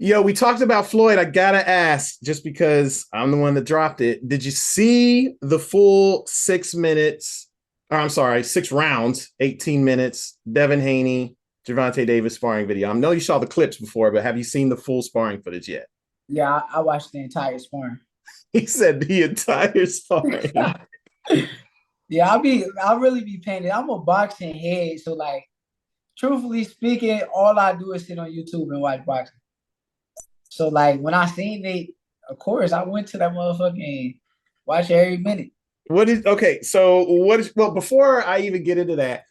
Yo, we talked about Floyd. I gotta ask, just because I'm the one that dropped it. Did you see the full 6 minutes? Or I'm sorry, 6 rounds, 18 minutes. Devin Haney, Gervonta Davis sparring video. I know you saw the clips before, but have you seen the full sparring footage yet? Yeah, I watched the entire sparring. He said the entire sparring. Yeah, I'll really be paying it. I'm a boxing head, so like truthfully speaking, all I do is sit on YouTube and watch boxing. So like when I seen it, of course I went to that motherfucking watch every minute. What is okay? So what is well before I even get into that,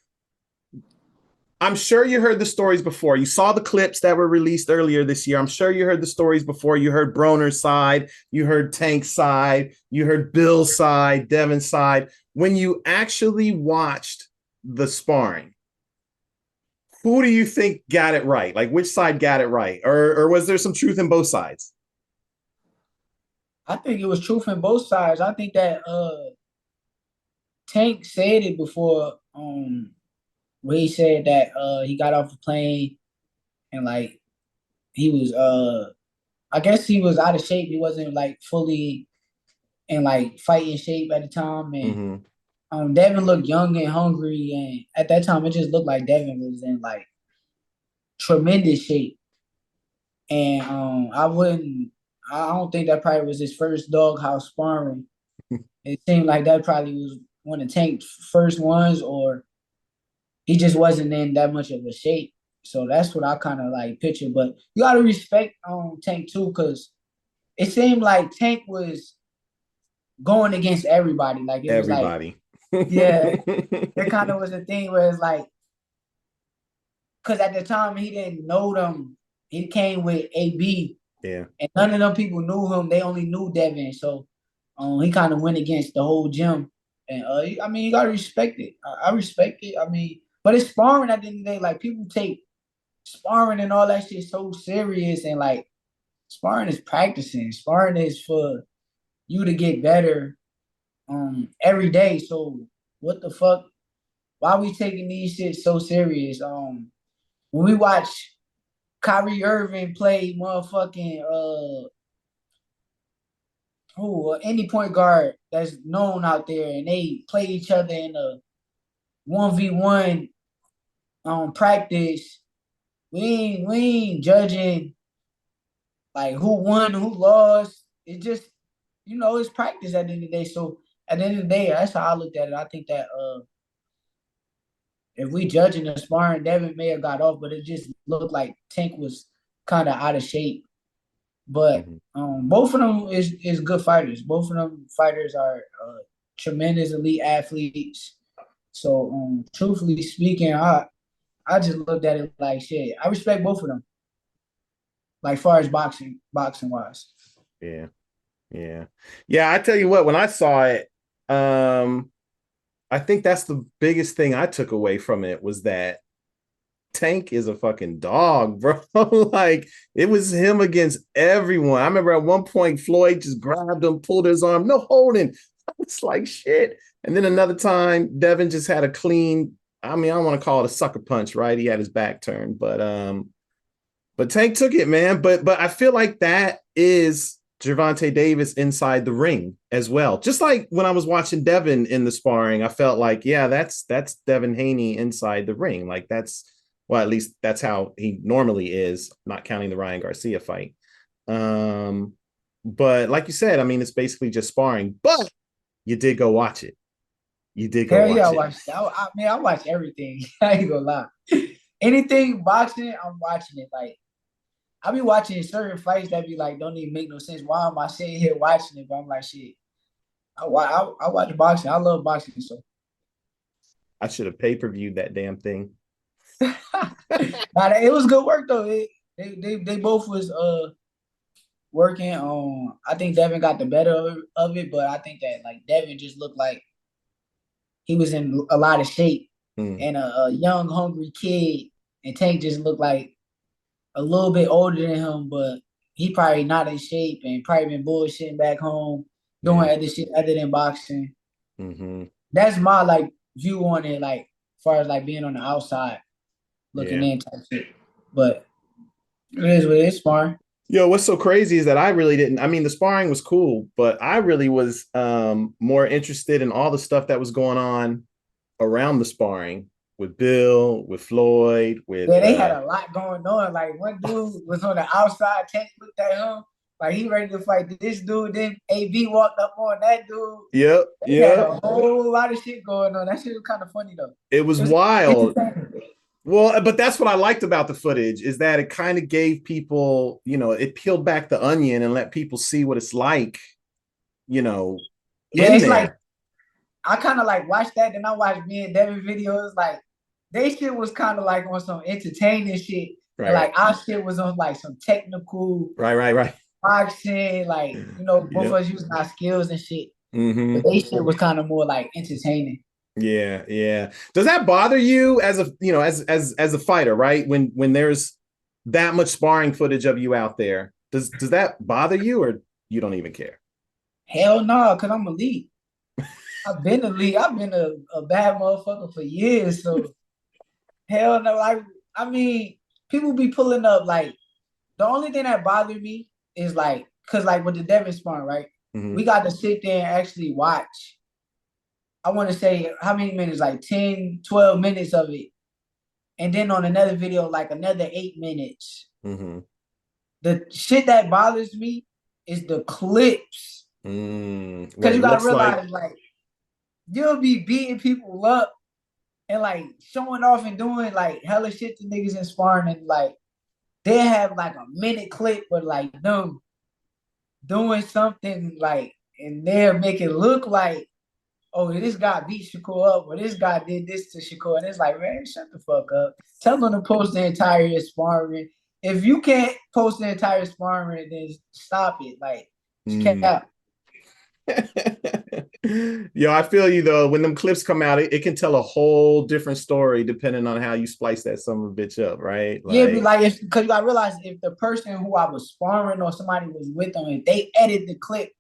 I'm sure you heard the stories before. You saw the clips that were released earlier this year. I'm sure you heard the stories before. You heard Broner's side, you heard Tank's side, you heard Bill's side, Devin's side. When you actually watched the sparring, who do you think got it right? Like which side got it right? Or was there some truth in both sides? I think it was truth in both sides. I think that Tank said it before, where he said that he got off the plane and like he was I guess he was out of shape. He wasn't like fully in like fighting shape at the time. And Mm-hmm. Devin looked young and hungry, and at that time it just looked like Devin was in like tremendous shape. And I don't think that probably was his first doghouse sparring. It seemed like that probably was one of Tank's first ones, or he just wasn't in that much of a shape. So that's what I kind of like picture. But you gotta respect Tank too, because it seemed like Tank was going against everybody. Like it was like, Everybody. yeah, it kind of was a thing where it's like, because at the time he didn't know them. He came with AB, Yeah. and none of them people knew him. They only knew Devin. So he kind of went against the whole gym. And I mean, you gotta respect it. I respect it. I mean, but it's sparring at the end of the day. Like people take sparring and all that shit so serious, and like sparring is practicing. Sparring is for you to get better every day. So what the fuck? Why we taking these shit so serious? When we watch Kyrie Irving play motherfucking any point guard that's known out there, and they play each other in a 1v1 practice. We ain't judging like who won, who lost. It just it's practice at the end of the day. So at the end of the day, that's how I looked at it. I think that if we judging the sparring, Devin may have got off, but it just looked like Tank was kind of out of shape. But Mm-hmm. both of them is good fighters. Both of them fighters are tremendous elite athletes. So truthfully speaking, I just looked at it like shit. I respect both of them. Like far as boxing wise. Yeah. Yeah. Yeah. I tell you what, when I saw it, I think that's the biggest thing I took away from it was that Tank is a fucking dog, bro. Like it was him against everyone. I remember at one point Floyd just grabbed him, pulled his arm, no holding. It's like shit. And then another time, Devin just had a clean. I mean, I don't want to call it a sucker punch, right? He had his back turned, but Tank took it, man. But I feel like that is Gervonta Davis inside the ring as well. Just like when I was watching Devin in the sparring, I felt like, yeah, that's Devin Haney inside the ring. Like that's well, at least that's how he normally is, not counting the Ryan Garcia fight. Um, but like you said, I mean, it's basically just sparring. But you did go watch it. You did go Hell yeah, I watch it. watched. I watch everything. I ain't gonna lie. Anything boxing, I'm watching it. Like I be watching certain fights that be like don't even make no sense. Why am I sitting here watching it? But I'm like, shit. I watch boxing. I love boxing. So I should have pay-per-viewed that damn thing. nah, it was good work though. They both was working on. I think Devin got the better of it, but I think that like Devin just looked like he was in a lot of shape Mm, and a young hungry kid, and Tank just looked like a little bit older than him, but he probably not in shape and probably been bullshitting back home, doing yeah. other shit other than boxing. Mm-hmm. That's my like view on it, like as far as like being on the outside looking Yeah. in type shit. But it is what it is, smart. Yo, what's so crazy is that I really didn't. I mean, the sparring was cool, but I really was more interested in all the stuff that was going on around the sparring with Bill, with Floyd, with Yeah, they had a lot going on. Like one dude was on the outside, Tank looked at him, like he ready to fight this dude. Then AB walked up on that dude. yep, They had yep. a whole lot of shit going on. That shit was kind of funny though. It was It was wild. entertaining. Well, but that's what I liked about the footage is that it kind of gave people, it peeled back the onion and let people see what it's like, you know, Yeah, in it's like there. I kind of like watched that, then I watched me and Devin videos. Like they shit was kind of like on some entertaining shit, Right, and right, like our shit was on like some technical right, right, right. boxing. Like both of Yep. us using our skills and shit. But Mm-hmm. they shit was kind of more like entertaining. Yeah, yeah. Does that bother you as a as a fighter, right? When there's that much sparring footage of you out there, does that bother you or you don't even care? Hell no, cause I'm elite. I've been elite. I've been a bad motherfucker for years. So hell no. I mean, people be pulling up like the only thing that bothered me is like, cause like with the Devin sparring, right? We Mm-hmm. got to sit there and actually watch. I want to say how many minutes, like 10, 12 minutes of it. And then on another video, like another 8 minutes. Mm-hmm. The shit that bothers me is the clips. Where Cause it you gotta looks like realize, like, you'll be beating people up and like showing off and doing like hella shit to niggas in sparring and like they have like a minute clip but like them doing something like and they're making it look like, oh, this guy beat Shakur up or this guy did this to Shakur. And it's like, man, shut the fuck up. Tell them to post the entire sparring. If you can't post the entire sparring, then stop it. Like, mm. cap. Yo, I feel you though. When them clips come out, it can tell a whole different story depending on how you splice that son of a bitch up, right? Yeah, but Like, like, if because I realized if the person who I was sparring or somebody was with them, if they edit the clip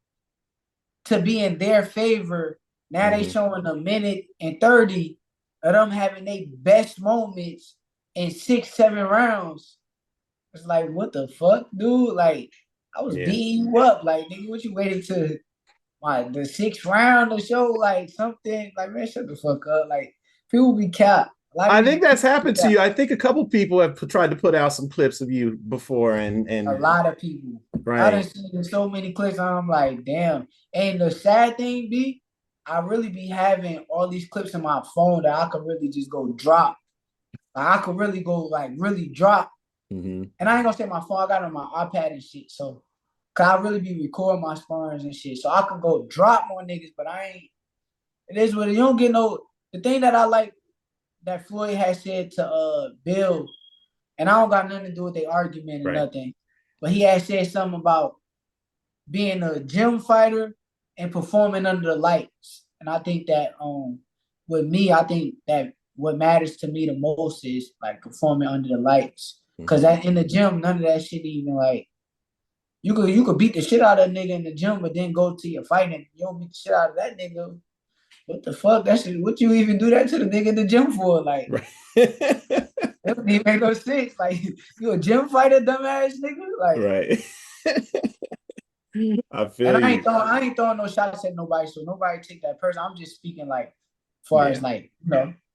to be in their favor, now they mhm. showing a minute and 30 of them having their best moments in 6, 7 rounds. It's like, what the fuck, dude? Like, I was Yeah. beating you up. Like, nigga, what you waiting to the 6th round to show like something? Like, man, shut the fuck up. Like, people be capped. A lot of I these think that's people be happened to capped. you. I think a couple people have tried to put out some clips of you before, A and lot of people. I done right, seen so many clips. I'm like, damn. And the sad thing be, I really be having all these clips in my phone that I could really just go drop. Like, I could really go like really drop. mm-hmm. And I ain't gonna say my phone. I got it on my iPad and shit. So, cause I really be recording my sparrings and shit. So I could go drop more niggas, but I ain't. It is what it. You don't get no. The thing that I like that Floyd has said to Bill, and I don't got nothing to do with the argument or Right. nothing, but he had said something about being a gym fighter and performing under the lights. And I think that with me, I think that what matters to me the most is like performing under the lights. Cause Mm-hmm. that in the gym, none of that shit even like you could beat the shit out of that nigga in the gym, but then go to your fight and you don't beat the shit out of that nigga. What the fuck? That shit, what you even do that to the nigga in the gym for? Like, Right. that don't even make no sense. Like, you a gym fighter, dumbass nigga? Like, Right. I and feel you. I ain't throwing no shots at nobody, so nobody take that person. I'm just speaking like, as far as Yeah. like,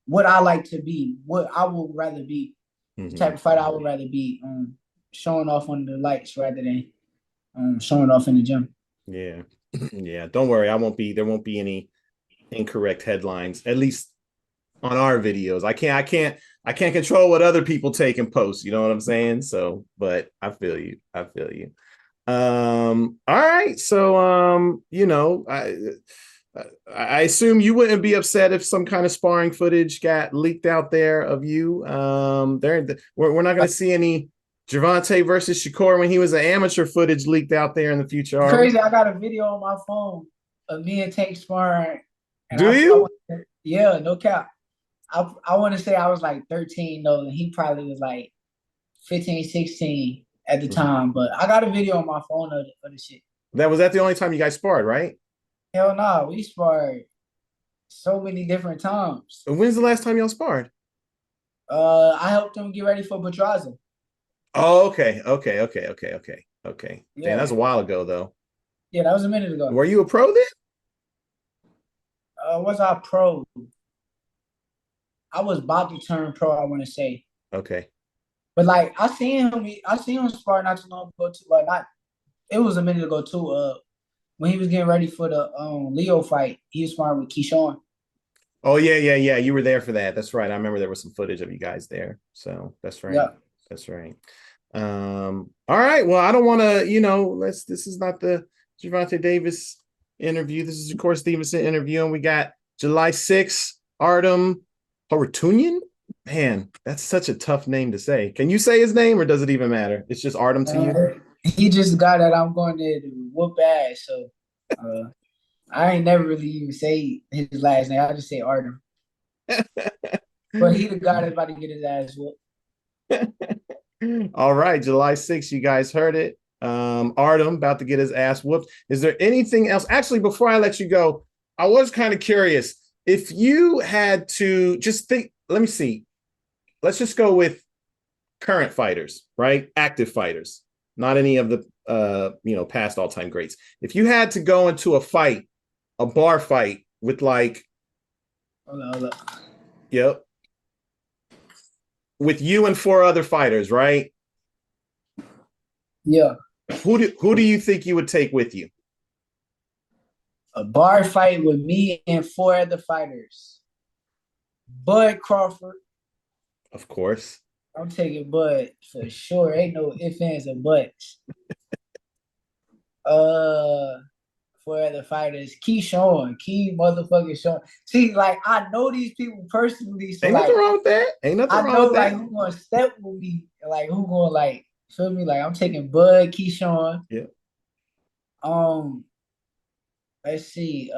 what I like to be, what I would rather be, the Mm-hmm. type of fighter I would rather be, showing off on the lights rather than showing off in the gym. Yeah. Yeah. Don't worry. There won't be any incorrect headlines, at least on our videos. I can't control what other people take and post. You know what I'm saying? So, but I feel you. I feel you. All right. So, I assume you wouldn't be upset if some kind of sparring footage got leaked out there of you. We're not going to see any Gervonta versus Shakur when he was an amateur footage leaked out there in the future, It's are we? crazy. I got a video on my phone of me and Tank sparring, and Do you? yeah, no cap. I want to say I was like 13 though, and he probably was like 15, 16 at the Mhm. time. But I got a video on my phone of the shit. That the only time you guys sparred, right? Hell no, we sparred so many different times. When's the last time y'all sparred? I helped him get ready for Pedraza. Oh, okay, okay, okay, okay, okay, Okay. Damn, that's Yeah, a while ago though. yeah, that was a minute ago. Were you a pro then? Was I pro? I was about to turn pro, I want to say. Okay. But like I seen him spar not too long ago too. Like not it was a minute ago too. When he was getting ready for the Leo fight, he was sparring with Keyshawn. Oh yeah, yeah, yeah. You were there for that. That's right. I remember there was some footage of you guys there. So that's right. Yeah. That's right. All right. Well, I don't want to, this is not the Gervonta Davis interview. This is Shakur Stevenson interview, and we got July 6th, Artem Harutyunyan. Man, that's such a tough name to say. Can you say his name or does it even matter? It's just Artem to you. He just a guy that I'm going to whoop ass. So I ain't never really even say his last name. I just say Artem. But he the guy that's about to get his ass whooped. All right, July 6th, you guys heard it. Artem about to get his ass whooped. Is there anything else? Actually, before I let you go, I was kind of curious. If you had to just think, let me see. Let's just go with current fighters, right? Active fighters, not any of the past all-time greats. If you had to go into a fight, a bar fight with like, Hold on. yep, with you and four other fighters, right? Yeah. Who do you think you would take with you? A bar fight with me and four other fighters. Bud Crawford. Of course. I'm taking Bud for sure. Ain't no ifs, ands, or buts. Uh, Four other fighters. Keyshawn. Key motherfucking Sean. See, like, I know these people personally, so, Ain't like, nothing wrong with that. Ain't nothing I wrong know, with like, that. who gonna step with me, like, who gonna, like, feel me? Like, I'm taking Bud, Keyshawn. Yeah. Um, let's see.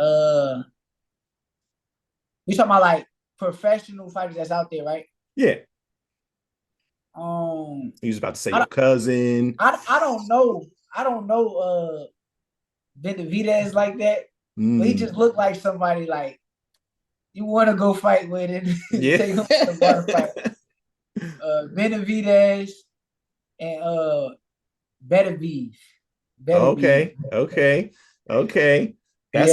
We talking about, like, professional fighters that's out there, right? Yeah. Um, He was about to say I your cousin. I don't know. I don't know Benavidez like that. But he Mm. just looked like somebody like you want to go fight with and Yeah. take him to the bar fight. Benavidez and Beterbiev. Beterbiev. Okay. Okay. Okay. That's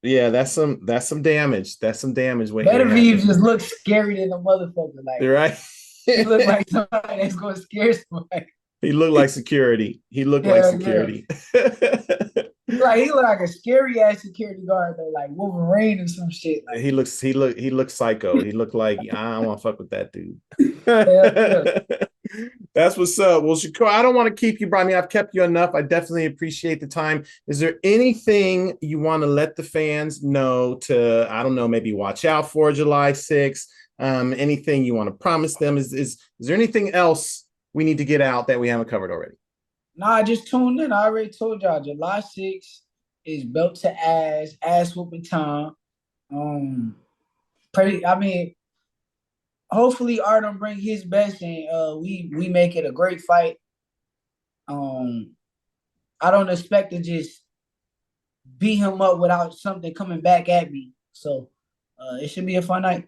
Yeah. some that's some damage. That's some damage waiting to Beterbiev happen. just looks scary than a motherfucker. Like You're right. he looked like somebody that's gonna scare somebody. He looked like security. He looked like Yeah, yeah. security. He looked like a scary ass security guard though, like Wolverine or some shit. Like he looks psycho. He looked like I don't want to fuck with that dude. hell yeah. That's what's up. Well, Shakur, I don't want to keep you, Brian. I mean, I've kept you enough. I definitely appreciate the time. Is there anything you want to let the fans know to, I don't know, maybe watch out for July 6th? Anything you want to promise them? Is there anything else we need to get out that we haven't covered already? Nah, just tuned in. I already told y'all July 6th is belt to ass whooping time. Um I mean, hopefully Artem bring his best and we make it a great fight. Um I don't expect to just beat him up without something coming back at me. So it should be a fun night.